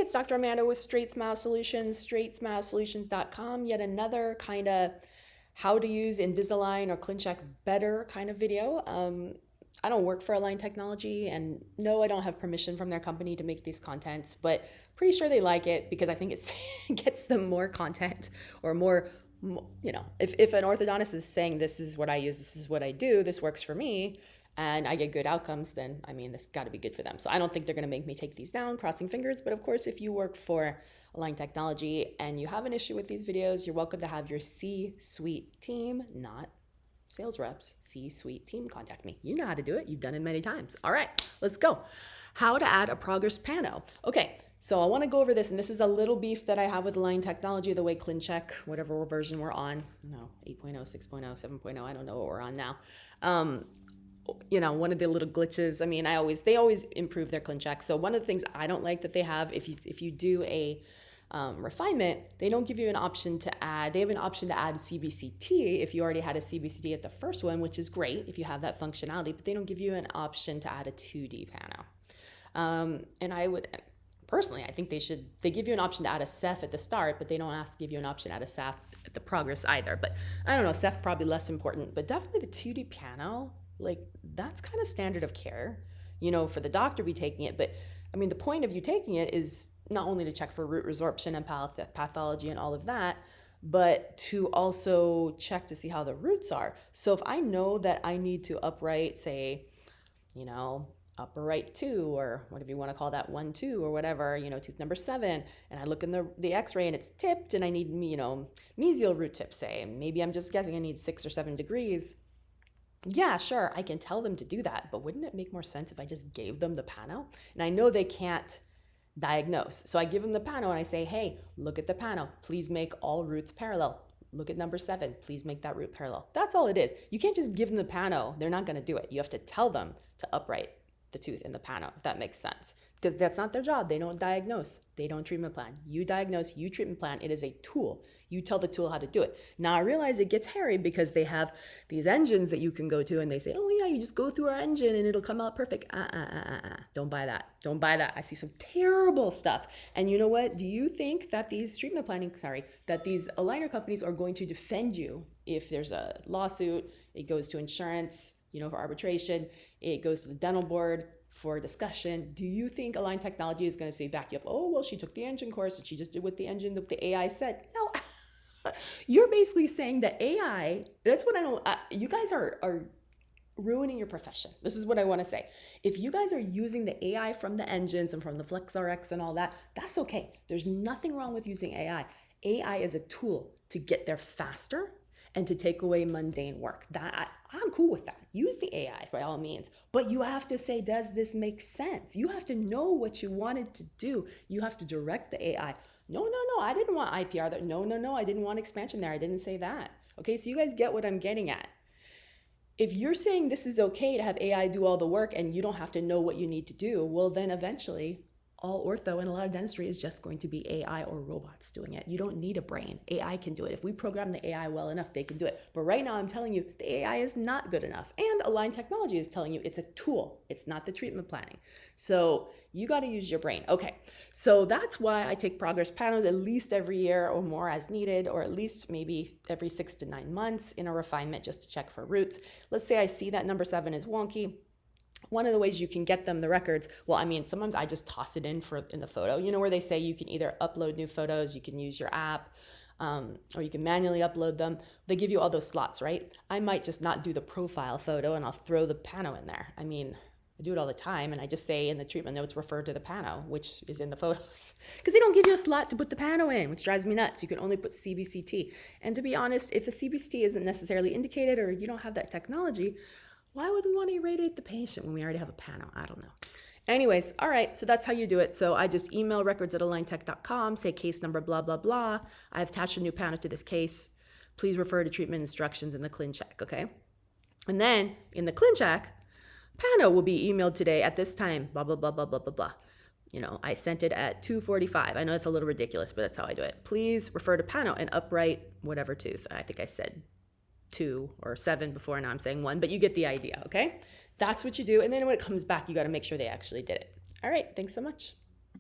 it's Dr. Amanda with Straightsmile Solutions, straightsmilesolutions.com. Yet another kind of how to use Invisalign or Clincheck better kind of video. I don't work for Align Technology, and no, I don't have permission from their company to make these contents, but pretty sure they like it because I think it gets them more content or more, if an orthodontist is saying this is what I use, this is what I do, this works for me, and I get good outcomes, then I mean, this got to be good for them. So I don't think they're going to make me take these down, crossing fingers. But of course, if you work for Align Technology and you have an issue with these videos, you're welcome to have your C-suite team, not sales reps, C-suite team contact me. You know how to do it. You've done it many times. All right, let's go. How to add a progress PANO. Okay, so I want to go over this, and this is a little beef that I have with Align Technology, the way Clincheck, whatever version we're on, 8.0, 6.0, 7.0, I don't know what we're on now. One of the little glitches, I mean, they always improve their Clincheck. So one of the things I don't like that they have, if you do a refinement, they don't give you an option to add, they have an option to add CBCT if you already had a CBCT at the first one, which is great if you have that functionality, but they don't give you an option to add a 2D PANO. And I would, personally, I think they give you an option to add a Ceph at the start, but they don't give you an option to add a Ceph at the progress either. But I don't know, Ceph probably less important, but definitely the 2D PANO, like that's kind of standard of care, for the doctor be taking it. But I mean, the point of you taking it is not only to check for root resorption and pathology and all of that, but to also check to see how the roots are. So if I know that I need to upright, say, upper right 2, or whatever you want to call that, 1, 2, or whatever, tooth number 7, and I look in the x-ray and it's tipped and I need, mesial root tip, say, maybe I'm just guessing I need 6 or 7 degrees. Yeah, sure, I can tell them to do that, but wouldn't it make more sense if I just gave them the PANO? And I know they can't diagnose. So I give them the PANO and I say, hey, look at the PANO. Please make all roots parallel. Look at number 7. Please make that root parallel. That's all it is. You can't just give them the PANO. They're not going to do it. You have to tell them to upright the tooth in the PANO, if that makes sense. Because that's not their job. They don't diagnose. They don't treatment plan. You diagnose, you treatment plan. It is a tool. You tell the tool how to do it. Now I realize it gets hairy because they have these engines that you can go to and they say, oh yeah, you just go through our engine and it'll come out perfect. Don't buy that. Don't buy that. I see some terrible stuff. And you know what? Do you think that these that these aligner companies are going to defend you if there's a lawsuit, it goes to insurance, for arbitration, it goes to the dental board for discussion? Do you think Align Technology is going to say back you up, oh, well, she took the engine course and she just did what the AI said? No. You're basically saying that AI, that's what I don't, you guys are ruining your profession. This is what I want to say. If you guys are using the AI from the engines and from the FlexRx and all that, that's okay. There's nothing wrong with using AI. AI is a tool to get there faster and to take away mundane work. I'm cool with that. Use the AI by all means, but you have to say, does this make sense? You have to know what you wanted to do. You have to direct the AI. No, I didn't want IPR there. No, I didn't want expansion there. I didn't say that. Okay, so you guys get what I'm getting at. If you're saying this is okay to have AI do all the work and you don't have to know what you need to do, well, then eventually all ortho and a lot of dentistry is just going to be AI or robots doing it. You don't need a brain. AI can do it. If we program the AI well enough, they can do it. But right now I'm telling you, the AI is not good enough. And Align Technology is telling you it's a tool. It's not the treatment planning. So you got to use your brain. Okay, so that's why I take progress PANOs at least every year or more as needed, or at least maybe every 6 to 9 months in a refinement just to check for roots. Let's say I see that number 7 is wonky. One of the ways you can get them the records, well, I mean, sometimes I just toss it in the photo, where they say you can either upload new photos, you can use your app, or you can manually upload them. They give you all those slots, right? I might just not do the profile photo and I'll throw the PANO in there. I mean, I do it all the time, and I just say in the treatment notes, refer to the PANO, which is in the photos, because they don't give you a slot to put the PANO in, which drives me nuts. You can only put CBCT. And to be honest, if a CBCT isn't necessarily indicated or you don't have that technology, why would we want to irradiate the patient when we already have a PANO? I don't know. Anyways, all right, so that's how you do it. So I just email records@aligntech.com, say case number, blah, blah, blah. I've attached a new PANO to this case. Please refer to treatment instructions in the Clin Check, okay? And then in the Clin Check, PANO will be emailed today at this time, blah, blah, blah, blah, blah, blah, blah. I sent it at 2:45. I know it's a little ridiculous, but that's how I do it. Please refer to PANO and upright whatever tooth. I think I said 2 or 7 before, now I'm saying 1, but you get the idea, okay? That's what you do, and then when it comes back, you got to make sure they actually did it. All right, thanks so much.